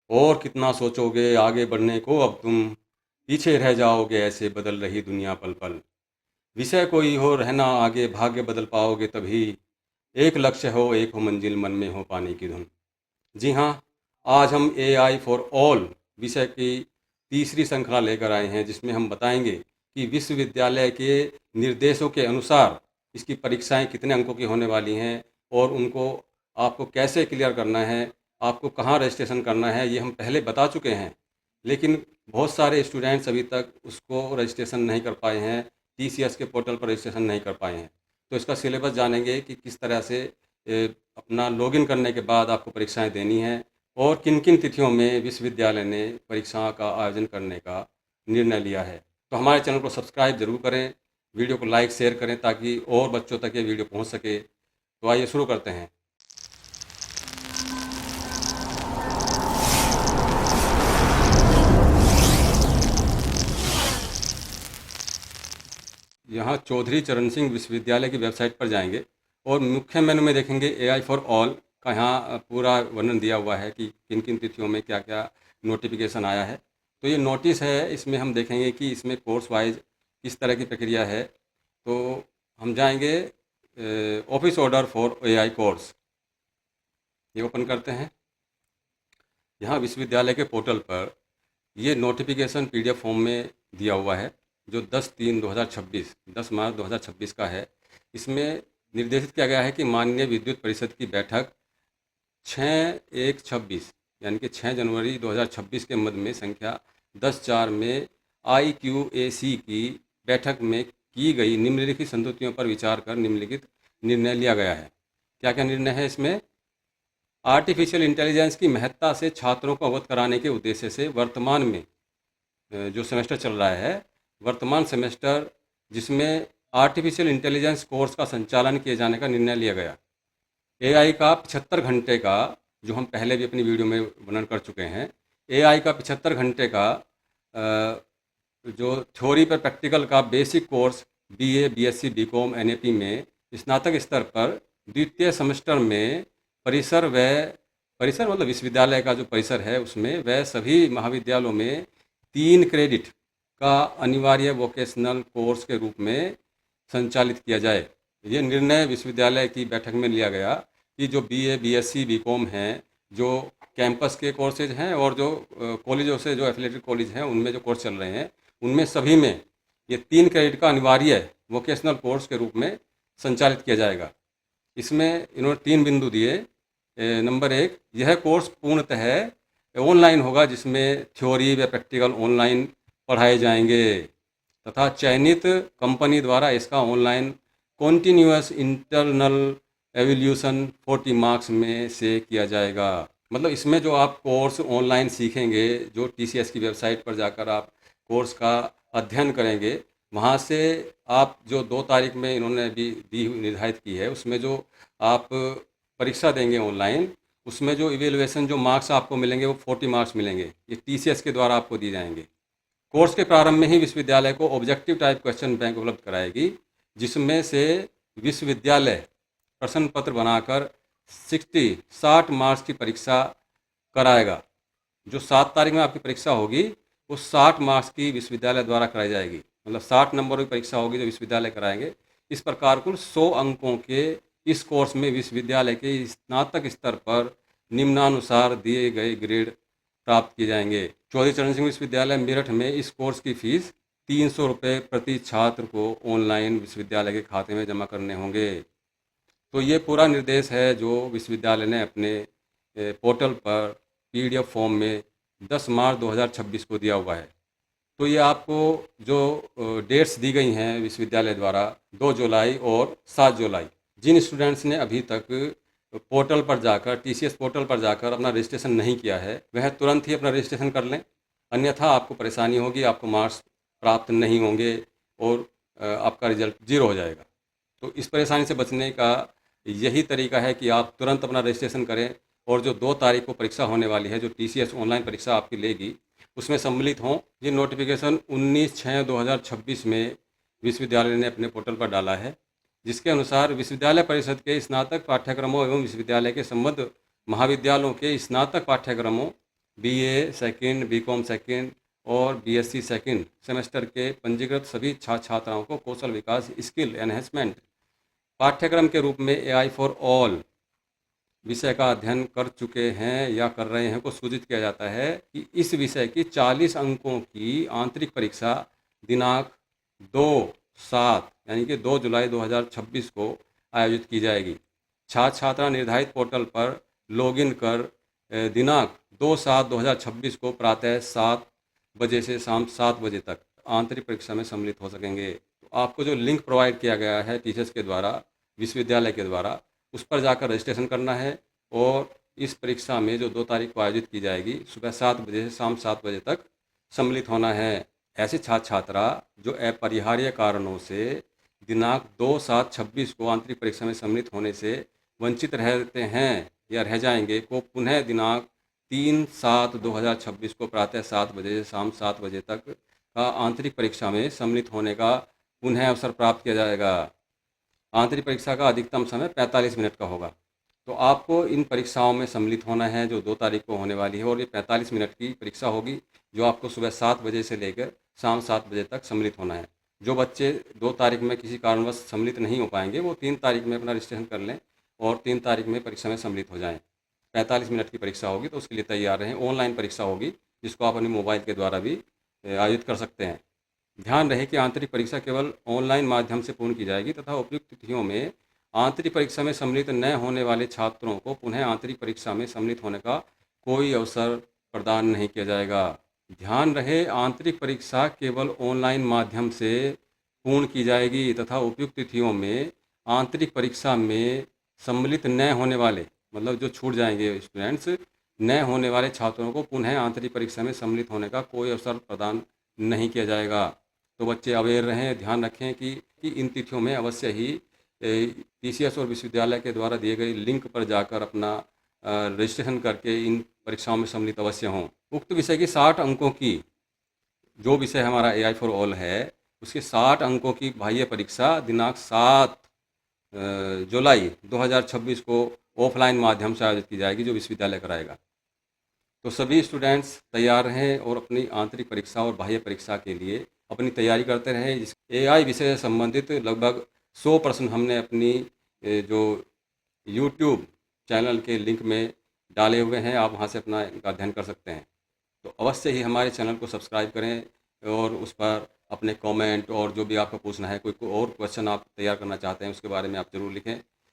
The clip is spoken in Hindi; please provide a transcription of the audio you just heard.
और कितना सोचोगे आगे बढ़ने को, अब तुम पीछे रह जाओगे, ऐसे बदल रही दुनिया पल पल। विषय कोई हो रहना आगे, भाग्य बदल पाओगे तभी। एक लक्ष्य हो, एक हो मंजिल, मन में हो पाने की धुन। जी हाँ, आज हम एआई फॉर ऑल विषय की तीसरी श्रृंखला लेकर आए हैं, जिसमें हम बताएंगे कि विश्वविद्यालय के निर्देशों के अनुसार इसकी परीक्षाएं कितने अंकों की होने वाली हैं और उनको आपको कैसे क्लियर करना है, आपको कहाँ रजिस्ट्रेशन करना है, ये हम पहले बता चुके हैं। लेकिन बहुत सारे स्टूडेंट्स अभी तक उसको रजिस्ट्रेशन नहीं कर पाए हैं, टीसीएस के पोर्टल पर रजिस्ट्रेशन नहीं कर पाए हैं। तो इसका सिलेबस जानेंगे कि किस तरह से अपना लॉगिन करने के बाद आपको परीक्षाएं देनी हैं और किन किन तिथियों में विश्वविद्यालय ने परीक्षाओं का आयोजन करने का निर्णय लिया है। तो हमारे चैनल को सब्सक्राइब जरूर करें, वीडियो को लाइक शेयर करें ताकि और बच्चों तक ये वीडियो पहुंच सके। तो आइए शुरू करते हैं। यहाँ चौधरी चरण सिंह विश्वविद्यालय की वेबसाइट पर जाएंगे और मुख्य मेनू में देखेंगे एआई फॉर ऑल का यहाँ पूरा वर्णन दिया हुआ है कि किन किन तिथियों में क्या क्या नोटिफिकेशन आया है। तो ये नोटिस है, इसमें हम देखेंगे कि इसमें कोर्स वाइज किस तरह की प्रक्रिया है। तो हम जाएंगे office order for AI course, ये ओपन करते हैं। यहाँ विश्वविद्यालय के पोर्टल पर ये नोटिफिकेशन पीडीएफ फॉर्म में दिया हुआ है, जो 10/3/2026 10 मार्च 2026 का है। इसमें निर्देशित किया गया है कि माननीय विद्युत परिषद की बैठक 6/1/26 यानी कि 6 जनवरी 2026 के मध्य में संख्या 10/4 में IQAC की बैठक में की गई निम्नलिखित संस्तुतियों पर विचार कर निम्नलिखित निर्णय लिया गया है। क्या क्या निर्णय है इसमें? आर्टिफिशियल इंटेलिजेंस की महत्ता से छात्रों को अवगत कराने के उद्देश्य से वर्तमान में जो सेमेस्टर चल रहा है, वर्तमान सेमेस्टर जिसमें आर्टिफिशियल इंटेलिजेंस कोर्स का संचालन किए जाने का निर्णय लिया गया। एआई का 75 घंटे का, जो हम पहले भी अपनी वीडियो में वर्णन कर चुके हैं, एआई का 75 घंटे का जो थ्योरी पर प्रैक्टिकल का basic course BA, BSc, BCom, NAP में स्नातक स्तर पर द्वितीय सेमेस्टर में परिसर मतलब विश्वविद्यालय का जो परिसर है उसमें वह सभी महाविद्यालयों में 3 क्रेडिट का अनिवार्य वोकेशनल कोर्स के रूप में संचालित किया जाए। ये निर्णय विश्वविद्यालय की बैठक में लिया गया कि जो बीए, बीएससी, बीकॉम हैं, जो कैंपस के कोर्सेज हैं और जो कॉलेजों से जो एफिलेटेड कॉलेज हैं उनमें जो कोर्स चल रहे हैं, उनमें सभी में ये 3 क्रेडिट का अनिवार्य वोकेशनल कोर्स के रूप में संचालित किया जाएगा। इसमें इन्होंने 3 बिंदु दिए। नंबर 1, यह कोर्स पूर्णतः ऑनलाइन होगा, जिसमें थ्योरी व प्रैक्टिकल ऑनलाइन पढ़ाए जाएंगे तथा चयनित कंपनी द्वारा इसका online continuous internal evolution 40 marks में से किया जाएगा। मतलब इसमें जो आप कोर्स ऑनलाइन सीखेंगे, जो टीसीएस की वेबसाइट पर जाकर आप कोर्स का अध्ययन करेंगे, वहाँ से आप जो 2 तारीख में इन्होंने भी दी निर्धारित की है, उसमें जो आप परीक्षा देंगे ऑनलाइन, उसमें जो इवेलुएशन जो मार्क्स आपको मिलेंगे वो 40 मार्क्स मिलेंगे। ये टीसीएस के द्वारा आपको दिए जाएंगे। कोर्स के प्रारंभ में ही विश्वविद्यालय को ऑब्जेक्टिव टाइप क्वेश्चन बैंक उपलब्ध कराएगी, जिसमें से विश्वविद्यालय प्रश्न पत्र बनाकर 60 मार्क्स की परीक्षा कराएगा। जो 7 तारीख में आपकी परीक्षा होगी वो 60 मार्क्स की विश्वविद्यालय द्वारा कराई जाएगी। मतलब 60 नंबरों की परीक्षा होगी जो विश्वविद्यालय कराएंगे। इस प्रकार कुल 100 अंकों के इस कोर्स में विश्वविद्यालय के स्नातक स्तर पर निम्नानुसार दिए गए ग्रेड प्राप्त किए जाएंगे। चौधरी चरण सिंह विश्वविद्यालय मेरठ में इस कोर्स की फीस 300 रुपये प्रति छात्र को ऑनलाइन विश्वविद्यालय के खाते में जमा करने होंगे। तो ये पूरा निर्देश है जो विश्वविद्यालय ने अपने पोर्टल पर पीडीएफ फॉर्म में 10 मार्च 2026 को दिया हुआ है। तो ये आपको जो डेट्स दी गई हैं विश्वविद्यालय द्वारा, 2 जुलाई और 7 जुलाई, जिन स्टूडेंट्स ने अभी तक पोर्टल पर जाकर, टीसीएस पोर्टल पर जाकर अपना रजिस्ट्रेशन नहीं किया है, वह तुरंत ही अपना रजिस्ट्रेशन कर लें, अन्यथा आपको परेशानी होगी, आपको मार्क्स प्राप्त नहीं होंगे और आपका रिजल्ट 0 हो जाएगा। तो इस परेशानी से बचने का यही तरीका है कि आप तुरंत अपना रजिस्ट्रेशन करें और जो 2 तारीख को परीक्षा होने वाली है, जो टीसीएस ऑनलाइन परीक्षा आपकी लेगी, उसमें सम्मिलित हों। ये नोटिफिकेशन 19/6/2026 में विश्वविद्यालय ने अपने पोर्टल पर डाला है, जिसके अनुसार विश्वविद्यालय परिषद के स्नातक पाठ्यक्रमों एवं विश्वविद्यालय के संबद्ध महाविद्यालयों के स्नातक पाठ्यक्रमों बीए सेकंड, बीकॉम सेकंड और बीएससी सेकंड सेमेस्टर के पंजीकृत सभी छात्र छात्राओं को कौशल विकास स्किल एनहेंसमेंट पाठ्यक्रम के रूप में एआई फॉर ऑल विषय का अध्ययन कर चुके हैं या कर रहे हैं को सूचित किया जाता है कि इस विषय की 40 अंकों की आंतरिक परीक्षा दिनांक 2/7 यानी कि 2 जुलाई 2026 को आयोजित की जाएगी। छात्र छात्रा निर्धारित पोर्टल पर लॉगिन कर दिनांक 2/7/2026 को प्रातः 7 बजे से शाम 7 बजे तक आंतरिक परीक्षा में सम्मिलित हो सकेंगे। तो आपको जो लिंक प्रोवाइड किया गया है टीचर्स के द्वारा, विश्वविद्यालय के द्वारा, उस पर जाकर रजिस्ट्रेशन करना है और इस परीक्षा में जो 2 तारीख को आयोजित की जाएगी सुबह 7 बजे से शाम 7 बजे तक सम्मिलित होना है। ऐसे छात्र छात्रा जो अपरिहार्य कारणों से दिनांक 2/7/26 को आंतरिक परीक्षा में सम्मिलित होने से वंचित रहते हैं या रह जाएंगे को पुनः दिनांक 3/7/2026 को प्रातः 7 बजे से शाम 7 बजे तक का आंतरिक परीक्षा में सम्मिलित होने का पुनः अवसर प्राप्त किया जाएगा। आंतरिक परीक्षा का अधिकतम समय 45 मिनट का होगा। तो आपको इन परीक्षाओं में सम्मिलित होना है जो 2 तारीख को होने वाली है और ये 45 मिनट की परीक्षा होगी जो आपको सुबह 7 बजे से लेकर शाम 7 बजे तक सम्मिलित होना है। जो बच्चे 2 तारीख में किसी कारणवश सम्मिलित नहीं हो पाएंगे वो 3 तारीख में अपना रजिस्ट्रेशन कर लें और 3 तारीख में परीक्षा में सम्मिलित हो जाएँ। 45 मिनट की परीक्षा होगी तो उसके लिए तैयार रहें। ऑनलाइन परीक्षा होगी जिसको आप अपने मोबाइल के द्वारा भी आयोजित कर सकते हैं। ध्यान रहे कि आंतरिक परीक्षा केवल ऑनलाइन माध्यम से पूर्ण की जाएगी तथा उपयुक्त तिथियों में आंतरिक परीक्षा में सम्मिलित न होने वाले छात्रों को पुनः आंतरिक परीक्षा में सम्मिलित होने का कोई अवसर प्रदान नहीं किया जाएगा। ध्यान रहे आंतरिक परीक्षा केवल ऑनलाइन माध्यम से पूर्ण की जाएगी तथा उपयुक्त तिथियों में आंतरिक परीक्षा में सम्मिलित न होने वाले मतलब जो छूट जाएंगे स्टूडेंट्स न होने वाले छात्रों को पुनः आंतरिक परीक्षा में सम्मिलित होने का कोई अवसर प्रदान नहीं किया जाएगा। तो बच्चे अवेयर रहें, ध्यान रखें कि इन तिथियों में अवश्य ही टीसीएस और विश्वविद्यालय के द्वारा दिए गए लिंक पर जाकर अपना रजिस्ट्रेशन करके इन परीक्षाओं में सम्मिलित अवश्य हों। उक्त विषय की 60 अंकों की जो विषय हमारा एआई फॉर ऑल है उसके 60 अंकों की बाह्य परीक्षा दिनांक 7 जुलाई 2026 को ऑफलाइन माध्यम से आयोजित की जाएगी जो विश्वविद्यालय कराएगा। तो सभी स्टूडेंट्स तैयार रहें और अपनी आंतरिक परीक्षा और बाह्य परीक्षा के लिए अपनी तैयारी करते रहें। एआई विषय से संबंधित लगभग 100 प्रश्न हमने अपनी जो यूट्यूब चैनल के लिंक में डाले हुए हैं, आप वहां से अपना इनका अध्ययन कर सकते हैं। तो अवश्य ही हमारे चैनल को सब्सक्राइब करें और उस पर अपने कमेंट और जो भी आपको पूछना है, कोई और क्वेश्चन आप तैयार करना चाहते हैं उसके बारे में आप ज़रूर लिखें।